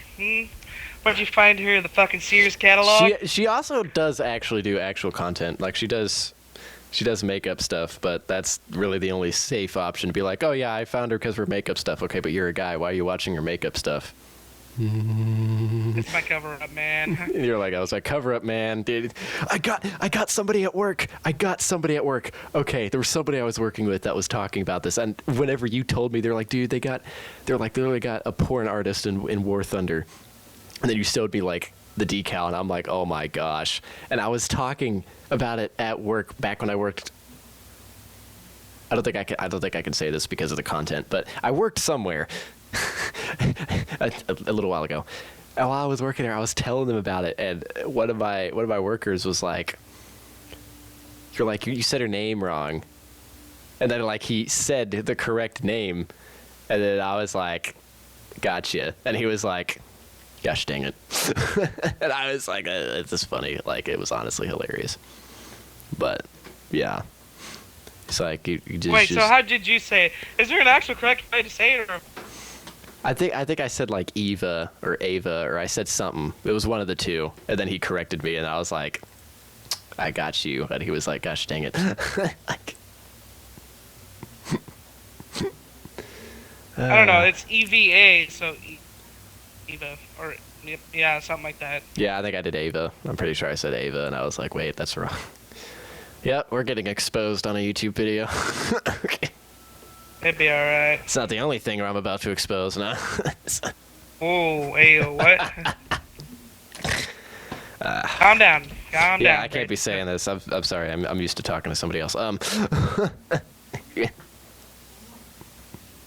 Where'd you find her? The fucking Sears catalog? She also does actually do actual content. Like she does makeup stuff, but that's really the only safe option to be like, oh yeah, I found her because of her makeup stuff. Okay, but you're a guy. Why are you watching her makeup stuff? It's my cover up, man. And you're like, I was like, cover up, man. Dude, I got somebody at work. Okay, there was somebody I was working with that was talking about this, and whenever you told me, they're like, dude, they literally got a porn artist in War Thunder, and then you showed me like the decal, and I'm like, oh my gosh. And I was talking about it at work back when I worked. I don't think I can say this because of the content, but I worked somewhere a little while ago. And while I was working there, I was telling them about it, and one of my workers was like, "You're like, you said her name wrong," and then like he said the correct name, and then I was like, "Gotcha," and he was like, "Gosh dang it," and I was like, "It's just funny." Like it was honestly hilarious, but yeah, it's like you just. Wait, so how did you say it? Is there an actual correct way to say it, or? I think I said like Eva, or I said something. It was one of the two, and then he corrected me, and I was like, "I got you," and he was like, "Gosh dang it!" Like, I don't know. It's EVA, so Eva, or yeah, something like that. yeah, I think I did Ava. I'm pretty sure I said Ava, and I was like, "Wait, that's wrong." Yeah, we're getting exposed on a YouTube video. Okay. It'd be alright. It's not the only thing I'm about to expose now. Oh, hey, what? Calm down. Calm down. Yeah, I can't be saying this. I'm sorry. I'm used to talking to somebody else.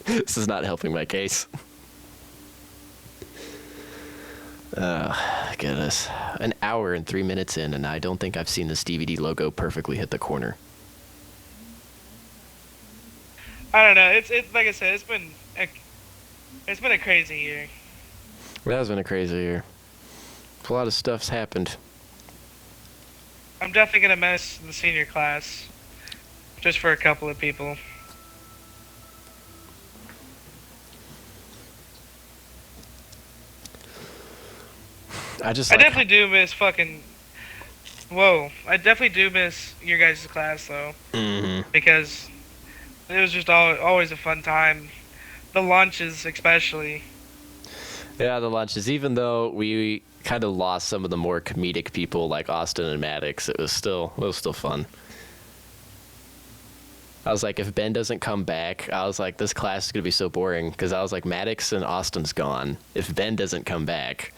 This is not helping my case. Goodness. An hour and 3 minutes in, and I don't think I've seen this DVD logo perfectly hit the corner. I don't know. It's like I said. It's been a crazy year. It has been a crazy year. A lot of stuff's happened. I'm definitely gonna miss the senior class, just for a couple of people. I just I like definitely do miss fucking. Whoa, I definitely do miss your guys' class though, Mhm. because it was just always a fun time. The lunches, especially. Yeah, the lunches. Even though we kind of lost some of the more comedic people like Austin and Maddox, it was still fun. I was like, if Ben doesn't come back, I was like, this class is gonna be so boring because I was like, Maddox and Austin's gone. If Ben doesn't come back,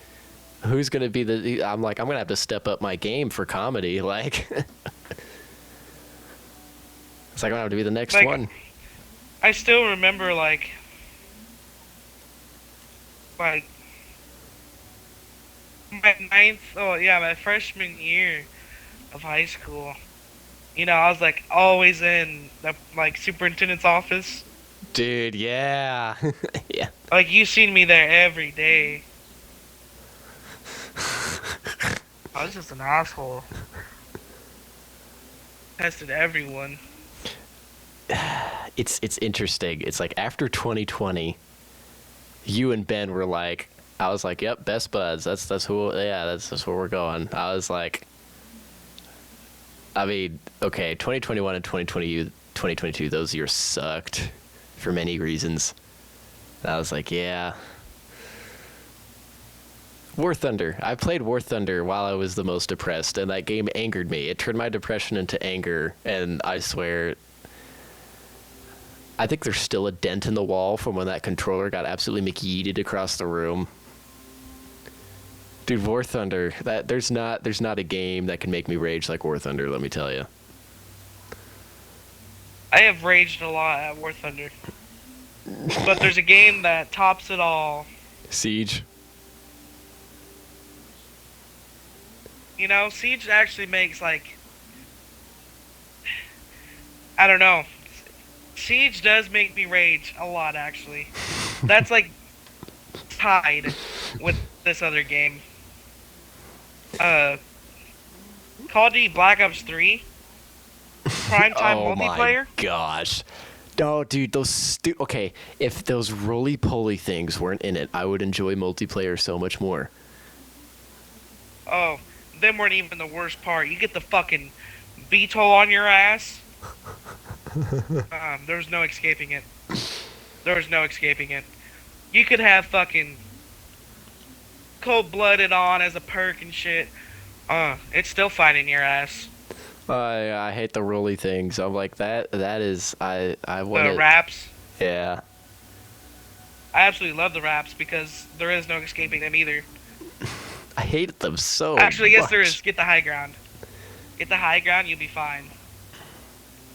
who's gonna be the? I'm like, I'm gonna have to step up my game for comedy. Like, it's like I'm gonna have to be the next Like, one. I still remember like my ninth. Oh yeah, my freshman year of high school. You know, I was like always in the like superintendent's office. Dude, yeah, yeah. Like you seen me there every day. I was just an asshole. Tested everyone. It's interesting. It's like after 2020, you and Ben were like, I was like, yep, best buds. That's who. Yeah, that's where we're going. I was like, I mean, okay, 2021 and 2022, those years sucked for many reasons. And I was like, yeah. War Thunder. I played War Thunder while I was the most depressed, and that game angered me. It turned my depression into anger, and I swear, I think there's still a dent in the wall from when that controller got absolutely McYeeted across the room. Dude, War Thunder. There's not a game that can make me rage like War Thunder. Let me tell you. I have raged a lot at War Thunder. But there's a game that tops it all. Siege. You know, Siege actually makes like I don't know. Siege does make me rage a lot actually. That's like tied with this other game. Call of Duty Black Ops 3 Primetime Oh multiplayer. my gosh. No, dude, okay, if those roly-poly things weren't in it, I would enjoy multiplayer so much more. Oh, them weren't even the worst part. You get the fucking VTOL on your ass. There's no escaping it. There's no escaping it. You could have fucking cold-blooded on as a perk and shit. It's still fighting your ass. I hate the roly things. I'm like that is I want The it. raps. Yeah. I absolutely love the raps because there is no escaping them either. I hate them so Actually, yes, much. there is. Get the high ground. Get the high ground, you'll be fine.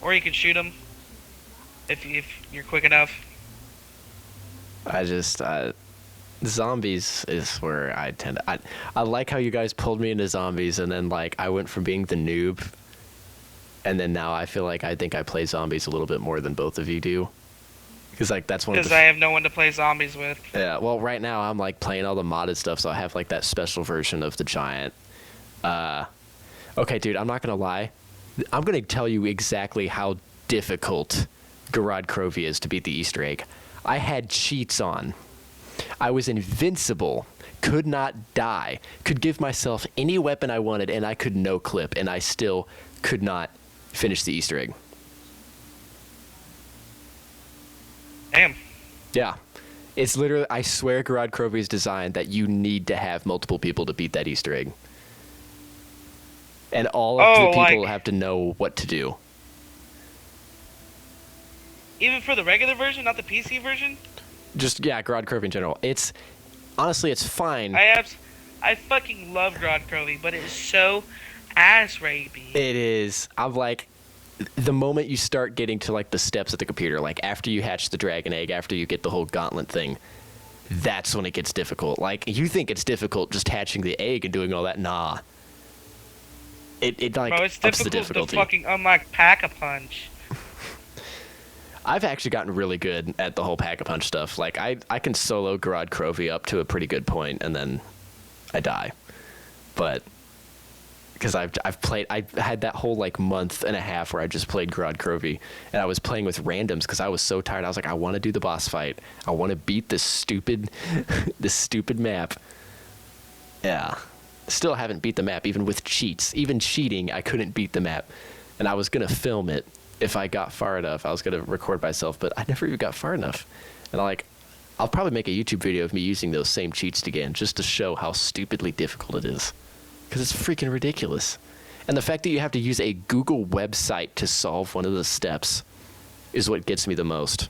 Or you can shoot them if you're quick enough. Zombies is where I tend to, I like how you guys pulled me into zombies, and then like I went from being the noob, and then now I feel like I think I play zombies a little bit more than both of you do. Because like that's one of Because the I have no one to play zombies with. yeah. Well, right now I'm like playing all the modded stuff, so I have like that special version of the giant. Okay, dude, I'm not gonna lie. I'm gonna tell you exactly how difficult Garad Crovy is to beat the Easter egg. I had cheats on. I was invincible, could not die, could give myself any weapon I wanted, and I could no clip, and I still could not finish the Easter egg. Damn. Yeah. It's literally, I swear Garad Crovy is designed that you need to have multiple people to beat that Easter egg. And all of the people have to know what to do. Even for the regular version, not the PC version? Just, yeah, Garad Crovy in general. Honestly, it's fine. I fucking love Grodd Crowley, but it is so ass rapey. It is. I'm like, the moment you start getting to like the steps of the computer, like after you hatch the dragon egg, after you get the whole gauntlet thing, that's when it gets difficult. Like, you think it's difficult just hatching the egg and doing all that. Nah. It like Bro, it's ups the difficult difficulty. to fucking unlock Pack-a-Punch. I've actually gotten really good at the whole Pack-a-Punch stuff. Like, I can solo Garad Crovy up to a pretty good point, and then I die. But because I had that whole like month and a half where I just played Garad Crovy, and I was playing with randoms because I was so tired. I was like, I want to do the boss fight. I want to beat this stupid map. Yeah, Still haven't beat the map, even with cheats. Even cheating, I couldn't beat the map. And I was going to film it if I got far enough. I was going to record myself, but I never even got far enough. And I'll probably make a YouTube video of me using those same cheats again, just to show how stupidly difficult it is. Because it's freaking ridiculous. And the fact that you have to use a Google website to solve one of the steps is what gets me the most.